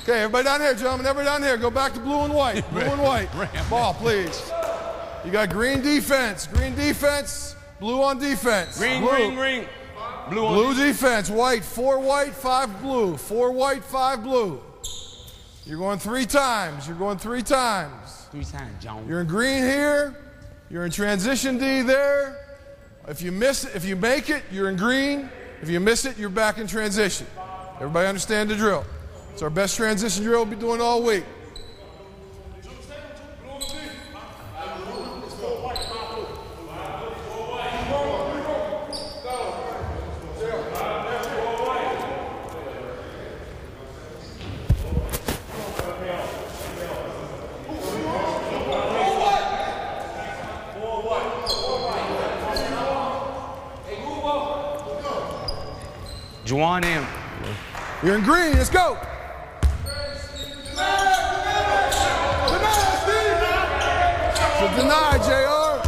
Okay, everybody down here, gentlemen. Everybody down here. Go back to blue and white. Blue and white. Ball, please. You got green defense. Green defense. Blue on defense. Green, blue. green. Blue defense. White. 4 white, 5 blue. 4 white, 5 blue. You're going 3 times. You're going 3 times. 3 times, John. You're in green here. You're in transition D there. If you miss it, if you make it, you're in green. If you miss it, you're back in transition. Everybody understand the drill? It's our best transition drill we'll be doing all week. Juwan in. You're in green. Let's go. It's a deny, JR.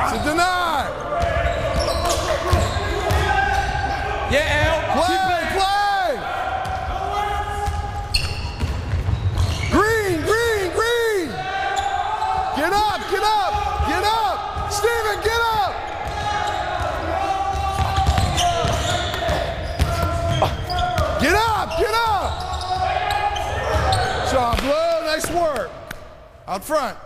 It's a deny. Yeah, L. Play. Green. Get up. Steven, get up. Get up. Job, Blue. Nice work. Out front.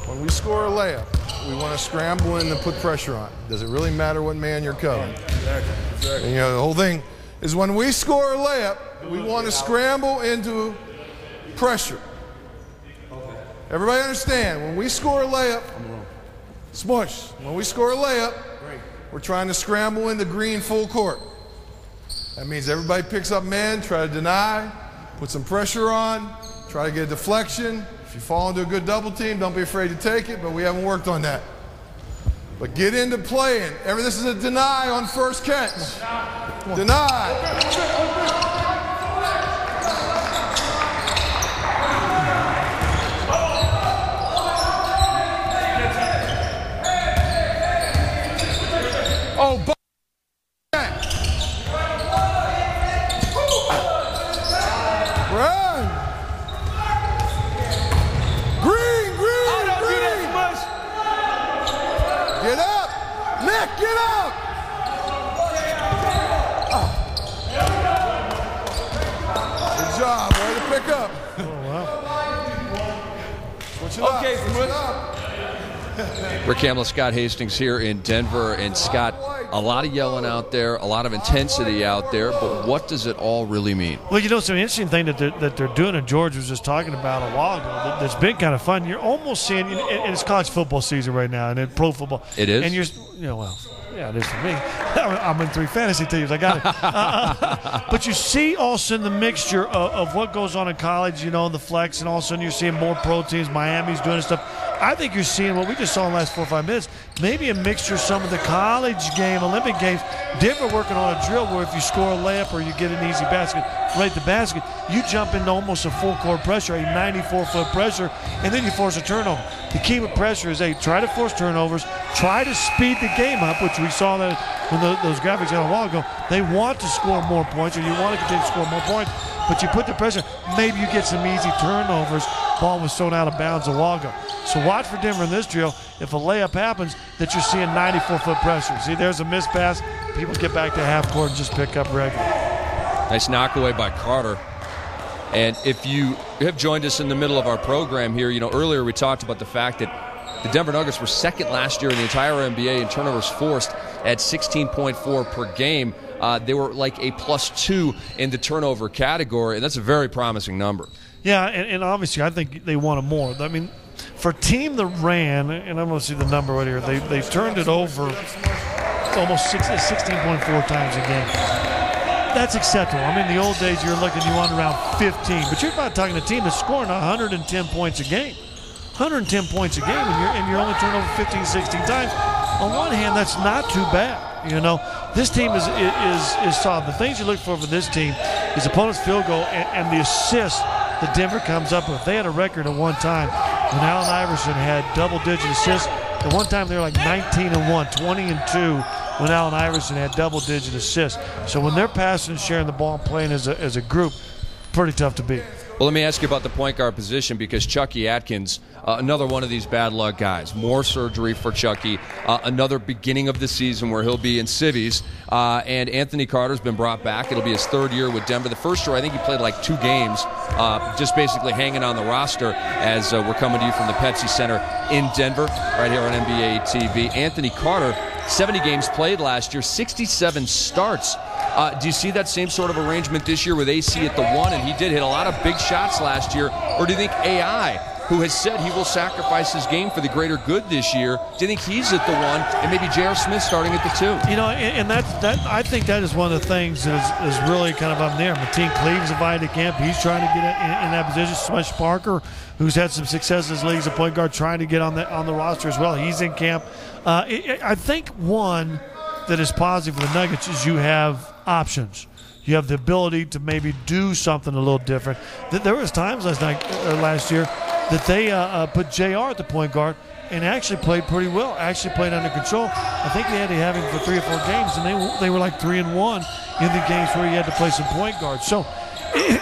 When we score a layup, we want to scramble in and put pressure on. Does it really matter what man you're covering? Exactly. And, the whole thing is when we score a layup, we want to scramble into pressure. Everybody understand? When we score a layup, smush. When we score a layup, we're trying to scramble into green full court. That means everybody picks up men, try to deny, put some pressure on, try to get a deflection. If you fall into a good double team, don't be afraid to take it, but we haven't worked on that. But get into playing. This is a deny on first catch. Deny. Oh, run. Green. Get up. Nick, get up. Good job. Way to pick up. Oh, wow. Switch it up. Okay, Switch it up. Rick Hamlin, Scott Hastings here in Denver. And Scott, a lot of yelling out there, a lot of intensity out there, but what does it all really mean? Well, it's an interesting thing that they're doing, and George was just talking about a while ago, that's been kind of fun. You're almost seeing, and it's college football season right now, and in pro football. It is? And you're, yeah, it is for me. I'm in 3 fantasy teams. I got it. But you see also in the mixture of what goes on in college, the flex, and all of a sudden you're seeing more pro teams. Miami's doing stuff. I think you're seeing what we just saw in the last 4 or 5 minutes, maybe a mixture of some of the college game, Olympic games. Denver working on a drill where if you score a layup or you get an easy basket, right to the basket, you jump into almost a full court pressure, a 94-foot pressure, and then you force a turnover. The key with pressure is try to force turnovers, try to speed the game up, which we saw that when those graphics out a while ago. They want to score more points, and you want to continue to score more points, but you put the pressure, maybe you get some easy turnovers. Ball was thrown out of bounds a while ago. So watch for Denver in this drill. If a layup happens, that you're seeing 94-foot pressure. See, there's a missed pass. People get back to half court and just pick up regular. Nice knockaway by Carter. And if you have joined us in the middle of our program here, earlier we talked about the fact that the Denver Nuggets were second last year in the entire NBA in turnovers forced at 16.4 per game. They were like a +2 in the turnover category, and that's a very promising number. Yeah, and obviously I think they wanted more. I mean, for a team that ran, and I'm going to see the number right here, they turned it over almost 16.4 times a game. That's acceptable. I mean, in the old days, you wanted around 15. But you're about talking a team that's scoring 110 points a game. 110 points a game, and you're only turning over 15, 16 times. On one hand, that's not too bad. This team is solid. The things you look for this team is opponent's field goal and the assist that Denver comes up with. They had a record at one time when Allen Iverson had double-digit assists. At one time, they were like 19-1, 20-2 when Allen Iverson had double-digit assists. So when they're passing and sharing the ball and playing as a group, pretty tough to beat. Well, let me ask you about the point guard position, because Chucky Atkins, another one of these bad luck guys. More surgery for Chucky. Another beginning of the season where he'll be in civvies. And Anthony Carter's been brought back. It'll be his third year with Denver. The first year, I think he played like 2 games, just basically hanging on the roster as we're coming to you from the Pepsi Center in Denver, right here on NBA TV. Anthony Carter, 70 games played last year, 67 starts. Do you see that same sort of arrangement this year with AC at the 1? And he did hit a lot of big shots last year. Or do you think AI, who has said he will sacrifice his game for the greater good this year, do you think he's at the 1 and maybe J.R. Smith starting at the 2? You know, and that I think that is one of the things that is really kind of up there. Mateen Cleave's invited to camp. He's trying to get in that position. Smush Parker, who's had some success in his league as a point guard, trying to get on the roster as well. He's in camp. I think one that is positive for the Nuggets is you have options. You have the ability to maybe do something a little different. There was times last year that they put JR at the point guard and actually played pretty well, actually played under control. I think they had to have him for 3 or 4 games, and they were like 3-1 in the games where he had to play some point guard. So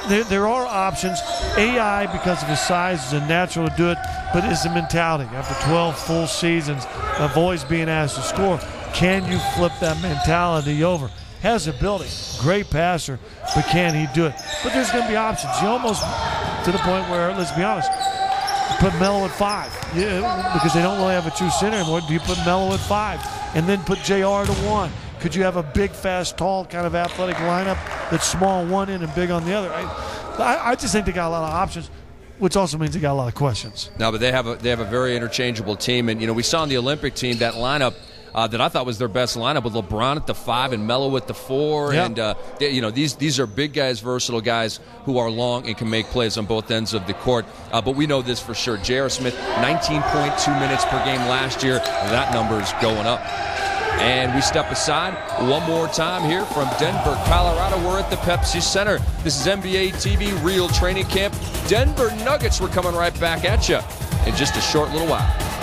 there are options. AI, because of his size, is a natural to do it, but it's a mentality. After 12 full seasons of always being asked to score, can you flip that mentality over? Has ability, great passer, but can he do it? But there's going to be options. You almost to the point where, let's be honest, you put Melo at 5 because they don't really have a true center anymore. Do you put Melo at 5 and then put JR to 1? Could you have a big, fast, tall kind of athletic lineup that's small on one end and big on the other? I just think they got a lot of options, which also means they got a lot of questions. No, but they have a very interchangeable team, and we saw in the Olympic team that lineup that I thought was their best lineup with LeBron at the 5 and Melo at the 4. Yep. And these are big guys, versatile guys who are long and can make plays on both ends of the court. But we know this for sure. J.R. Smith, 19.2 minutes per game last year. That number is going up. And we step aside one more time here from Denver, Colorado. We're at the Pepsi Center. This is NBA TV Real Training Camp. Denver Nuggets. We're coming right back at you in just a short little while.